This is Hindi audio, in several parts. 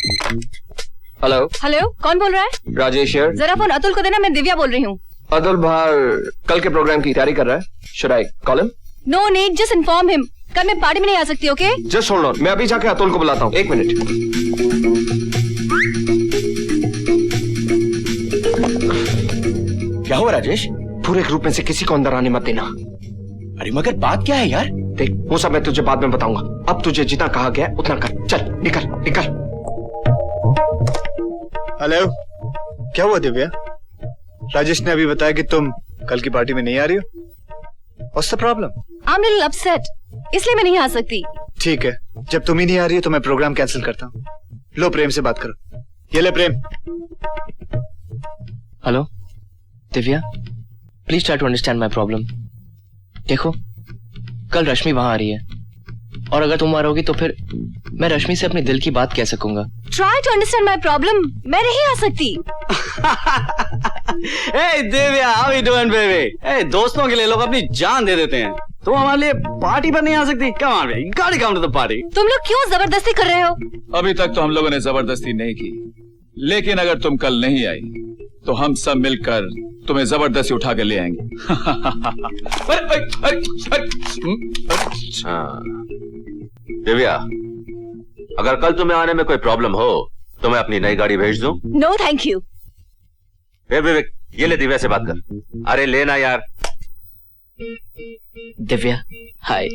हेलो हेलो, कौन बोल रहा है? राजेश यार। जरा फोन अतुल को देना, मैं दिव्या बोल रही हूँ। अतुल बाहर कल के प्रोग्राम की तैयारी कर रहा है। Should I call him? No need, just inform him. कल मैं पार्टी में नहीं आ सकती, ओके? जस्ट होल्ड ऑन, मैं अभी जाके अतुल को बुलाता हूँ। 1 मिनट। क्या हुआ राजेश? पूरे ग्रुप में से किसी को अंदर आने मत देना। अरे मगर बात क्या है यार? देख, वो सब मैं तुझे बाद में बताऊंगा। अब तुझे जितना कहा गया उतना कर। चल निकल निकल। हेलो, क्या हुआ दिव्या? राजेश ने अभी बताया कि तुम कल की पार्टी में नहीं आ रही हो। What's the problem? I'm a little upset, इसलिए मैं नहीं आ सकती। ठीक है, जब तुम ही नहीं आ रही हो तो मैं प्रोग्राम कैंसिल करता हूँ। लो प्रेम से बात करो। ये ले Prem. Hello Divya, please try to understand my problem. देखो, कल रश्मि वहां आ रही है और अगर तुम आ रहोगी तो फिर मैं रश्मि से अपने दिल की बात कह सकूंगा। Try to understand my problem, मैं नहीं आ सकती। Hey Divya, how you doing baby? Hey, दोस्तों के लिए लोग अपनी जान दे देते हैं। तुम हमारे लिए पार्टी पर नहीं आ सकती? Come on baby, gotta come to the party। तुम लोग क्यों जबरदस्ती कर रहे हो? अभी तक तो हम लोगों ने जबरदस्ती नहीं की, लेकिन अगर तुम कल नहीं आई तो हम सब मिलकर तुम्हें जबरदस्ती उठा के ले आएंगे। दिव्या, अगर कल तुम्हें आने में कोई प्रॉब्लम हो तो मैं अपनी नई गाड़ी भेज दूं? No thank you. विवेक, ये ले दिव्या से बात कर। अरे लेना यार। दिव्या हाय,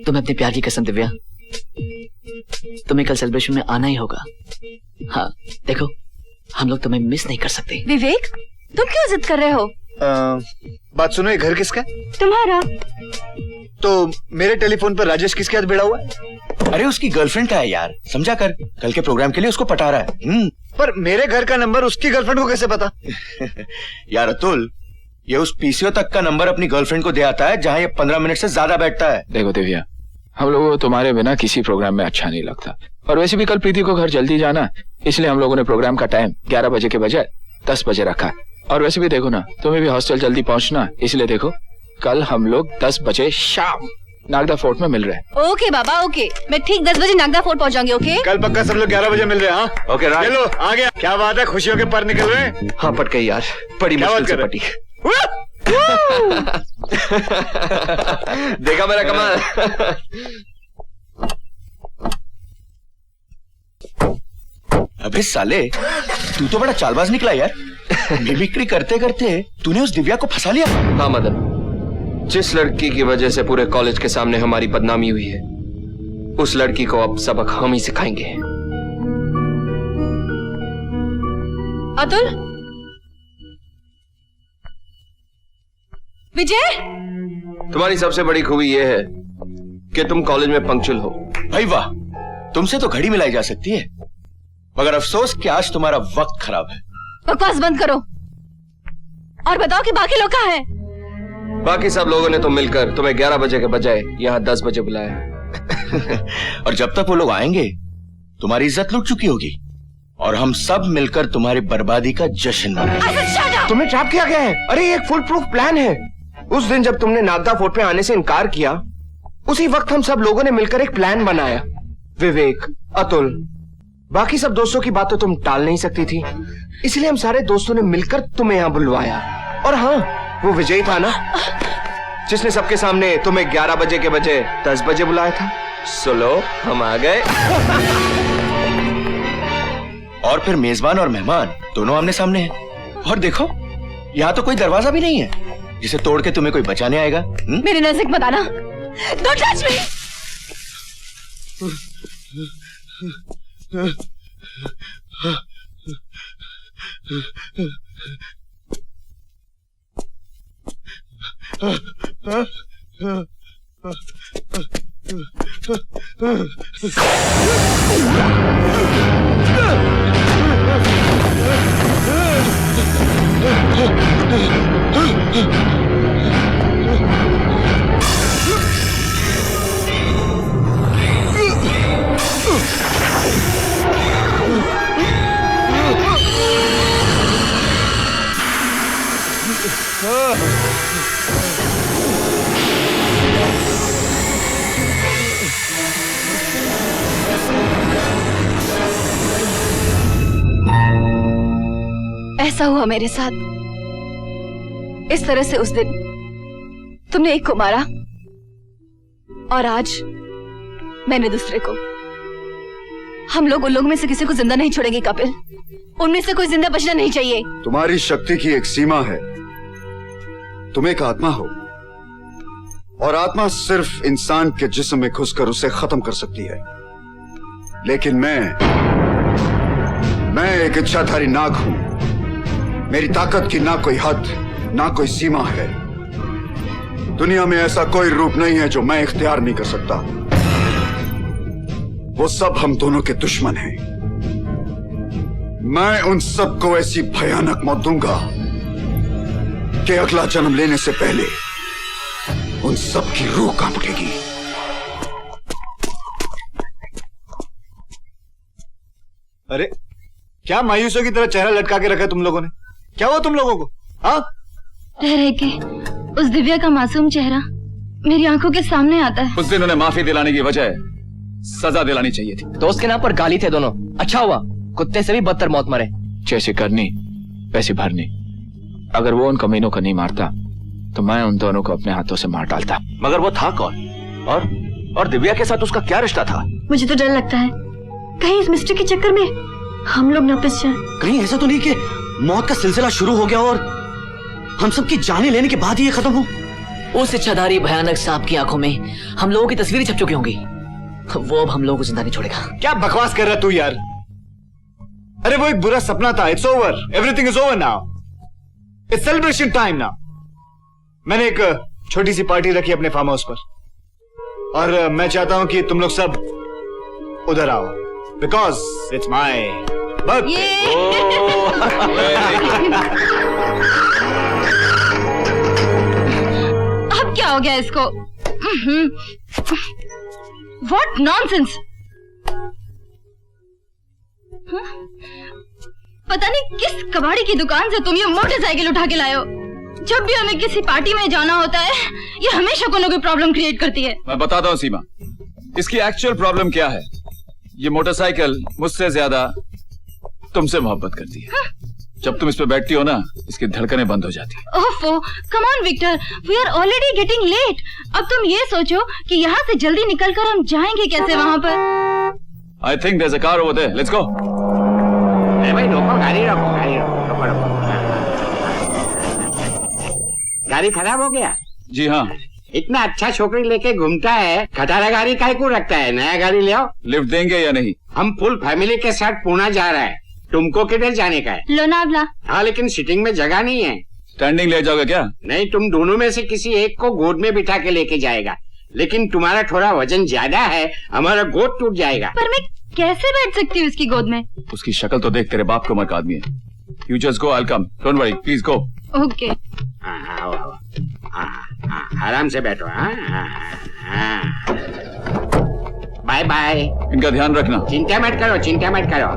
तुम्हें अपने प्यार की कसम दिव्या, तुम्हें कल सेलिब्रेशन में आना ही होगा। हाँ देखो, हम लोग तुम्हें मिस नहीं कर सकते। विवेक, तुम क्यों जिद कर रहे हो? बात सुनो, ये घर किसका है? तुम्हारा। तो मेरे टेलीफोन पर राजेश किसके हाथ भिड़ा हुआ है? अरे उसकी गर्लफ्रेंड का है यार, समझा कर। कल के प्रोग्राम के लिए उसको पटा रहा है। पर मेरे घर का नंबर उसकी गर्लफ्रेंड को कैसे पता? यार अतुल, ये उस पीसीओ तक का नंबर अपनी गर्लफ्रेंड को दे आता है जहाँ ये 15 मिनट से ज्यादा बैठता है। देखो दिव्या, हम लोगों को तुम्हारे बिना किसी प्रोग्राम में अच्छा नहीं लगता, और वैसे भी कल प्रीति को घर जल्दी जाना, इसलिए हम लोगों ने प्रोग्राम का टाइम 11 बजे के बजाय 10 बजे रखा। और वैसे भी देखो ना, तुम्हें भी हॉस्टल जल्दी पहुंचना, इसलिए देखो कल हम लोग 10 बजे शाम नागदा फोर्ट में मिल रहे हैं। ओके बाबा, ओके, मैं ठीक 10 बजे नागदा फोर्ट पहुंचाऊंगी। ओके, कल पक्का सब लोग 11 बजे मिल रहे हैं। हाँ ओके राइट। चलो आ गया। क्या बात है, खुशियों के पर निकल रहे हैं? हाँ पट गई यार, बड़ी क्या मुश्किल बात से कर पटी। देखा मेरा कमाल? अबे साले, तू तो बड़ा चालबाज निकला यार। मिमिक्री करते करते तूने उस दिव्या को फंसा लिया। हाँ मदन, जिस लड़की की वजह से पूरे कॉलेज के सामने हमारी बदनामी हुई है, उस लड़की को अब सबक हम ही सिखाएंगे। अतुल, विजय, तुम्हारी सबसे बड़ी खूबी यह है कि तुम कॉलेज में पंक्चुअल हो। भाई वाह, तुमसे तो घड़ी मिलाई जा सकती है, मगर अफसोस कि आज तुम्हारा वक्त खराब है। बकवास बंद करो और बताओ कि बाकी लोग कहाँ हैं? बाकी सब लोगों ने तो मिलकर तुम्हें 11 बजे के बजाय यहाँ 10 बजे बुलाया। और जब तक वो लोग आएंगे, तुम्हारी इज्जत लुट चुकी होगी और हम सब मिलकर तुम्हारी बर्बादी का जश्न मनाएंगे। तुम्हें ट्रैप किया गया है। अरे एक फुल प्रूफ प्लान है। उस दिन जब तुमने नागदा फोर्ट पे आने से इनकार किया, उसी वक्त हम सब लोगों ने मिलकर एक प्लान बनाया। विवेक, अतुल, बाकी सब दोस्तों की बात तो तुम टाल नहीं सकती थी, इसलिए हम सारे दोस्तों ने मिलकर तुम्हें यहाँ बुलवाया। और हाँ, वो विजय था ना, जिसने सबके सामने तुम्हें 11 बजे के बजाय 10 बजे बुलाया था। सुनो, हम आ गए। और फिर मेजबान और मेहमान दोनों आमने सामने हैं। और देखो, यहाँ तो कोई दरवाजा भी नहीं है जिसे तोड़ के तुम्हें कोई बचाने आएगा। मेरे नजदीक मत आना। Don't touch me! ऐसा हुआ मेरे साथ। इस तरह से उस दिन तुमने एक को मारा और आज मैंने दूसरे को। हम लोग उन लोगों में से किसी को जिंदा नहीं छोड़ेंगे कपिल। उनमें से कोई जिंदा बचना नहीं चाहिए। तुम्हारी शक्ति की एक सीमा है। तुम एक आत्मा हो और आत्मा सिर्फ इंसान के जिस्म में घुसकर उसे खत्म कर सकती है, लेकिन मैं एक इच्छाधारी नाग हूं। मेरी ताकत की ना कोई हद ना कोई सीमा है। दुनिया में ऐसा कोई रूप नहीं है जो मैं इख्तियार नहीं कर सकता। वो सब हम दोनों के दुश्मन हैं। मैं उन सबको ऐसी भयानक मौत दूंगा कि अगला जन्म लेने से पहले उन सब की रूह कांप उठेगी। अरे क्या मायूसों की तरह चेहरा लटका के रखा है तुम लोगों ने? क्या हुआ तुम लोगों को? हाँ, रह के उस दिव्या का मासूम चेहरा मेरी आंखों के सामने आता है। उस दिन उन्हें माफी दिलाने की वजह सजा दिलानी चाहिए थी। दोस्त के नाम पर गाली थे दोनों। अच्छा हुआ कुत्ते से भी बदतर मौत मरे। जैसे करनी वैसे भरनी। अगर वो उन कमीनों को नहीं मारता तो मैं उन दोनों को अपने हाथों से मार डालता। मगर वो था कौन? और दिव्या के साथ उसका क्या रिश्ता था? मुझे तो डर लगता है कहीं इस मिस्ट्री के चक्कर में हम लोग न फंस जाएं। कहीं ऐसा तो नहीं कि मौत का सिलसिला शुरू हो गया और हम सबकी जाने लेने के बाद ही ये खत्म हो? उस इच्छाधारी भयानक सांप की आंखों में हम लोगों की तस्वीरें छप चुकी होंगी। वो अब हम लोगों को जिंदा नहीं छोड़ेगा। क्या बकवास कर रहा तू यार? अरे वो एक बुरा सपना था। It's over, everything is over now. It's celebration time now. मैंने एक छोटी सी पार्टी रखी अपने फार्म हाउस पर और मैं चाहता हूं कि तुम लोग सब उधर आओ बिकॉज इट्स माई बर्थडे। अब क्या हो गया इसको? What nonsense! पता नहीं किस कबाड़ी की दुकान से तुम ये मोटरसाइकिल उठा के लाए हो। जब भी हमें किसी पार्टी में जाना होता है ये हमेशा कोई ना कोई प्रॉब्लम क्रिएट करती है। मैं बताता हूँ सीमा, इसकी एक्चुअल प्रॉब्लम क्या है। ये मोटरसाइकिल मुझसे ज्यादा तुमसे मोहब्बत करती है। जब तुम इस पे बैठती हो ना, इसकी धड़कनें बंद हो जाती है। ओफो, come on Victor, we are already getting late. अब तुम ये सोचो कि यहाँ से जल्दी निकलकर हम जाएंगे कैसे वहाँ पर? I think there is a car over there, let's go. भाई रोको, गाड़ी रोको, रोको। गाड़ी खराब हो गया? जी हाँ। इतना अच्छा छोकरी लेके घूमता है, खटारा गाड़ी काहे को रखता है? नया गाड़ी ले आओ। लिफ्ट देंगे या नहीं? हम फुल फैमिली के साथ पुणे जा रहा है। तुमको किधर जाने का है? लोनावला। हाँ, लेकिन सीटिंग में जगह नहीं है। स्टैंडिंग ले जाओगे क्या? नहीं, तुम दोनों में से किसी एक को गोद में बिठा के लेके जाएगा। लेकिन तुम्हारा थोड़ा वजन ज्यादा है, हमारा गोद टूट जाएगा। पर मैं कैसे बैठ सकती हूँ उसकी गोद में? उसकी शक्ल तो देख, तेरे बाप को उम्र का आदमी है। You just go, I will come, don't worry, please go. Okay. आराम से बैठो। Bye bye. इनका ध्यान रखना। चिंता मत करो, चिंता मत करो।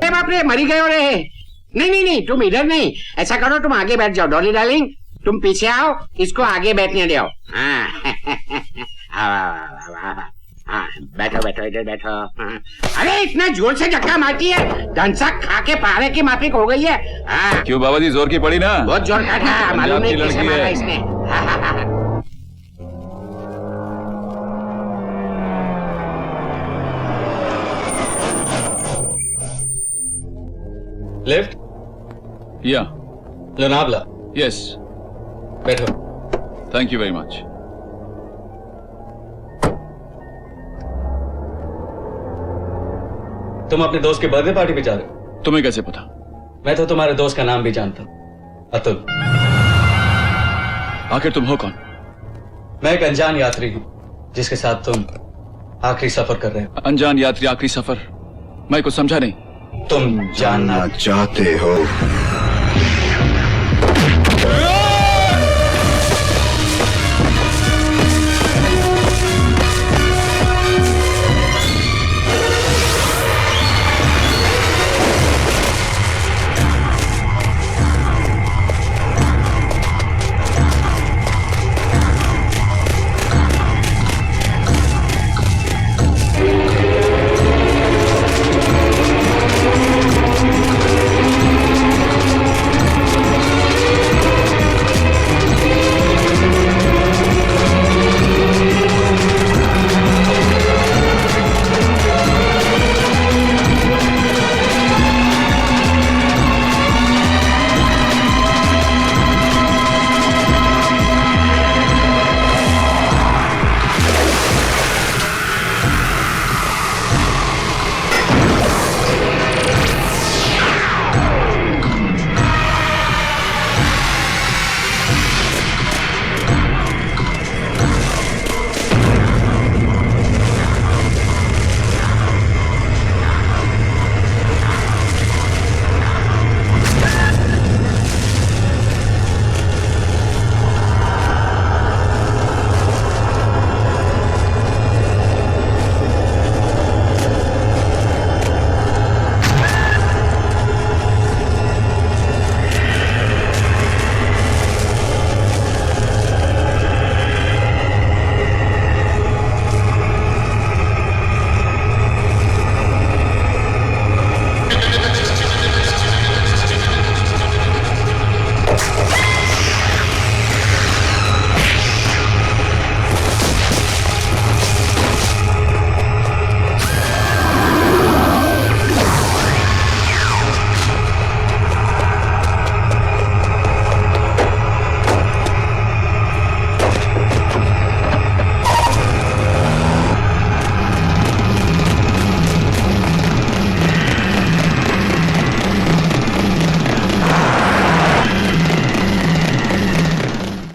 बाप रे, मरी गए हो रे। नहीं, तुम इधर नहीं। ऐसा करो, तुम आगे बैठ जाओ। डॉली डार्लिंग, तुम पीछे आओ, इसको आगे बैठने दो। बैठो इधर बैठो। अरे इतना जोर से धक्का मारती है, धनसा खा के पारे की माफिक हो गई है। क्यों बाबा जी, जोर की पड़ी ना? बहुत जोर का था, मालूम नहीं कैसे मारा इसने। लिफ्ट या लोनावला। यस, बैठो। Thank you very much. तुम अपने दोस्त के बर्थडे पार्टी में जा रहे हो? तुम्हें कैसे पता? मैं तो तुम्हारे दोस्त का नाम भी जानता हूँ, अतुल। आखिर तुम हो कौन? मैं एक अनजान यात्री हूँ जिसके साथ तुम आखिरी सफर कर रहे हो। अनजान यात्री, आखिरी सफर? मैं कुछ समझा नहीं। तुम जानना चाहते हो?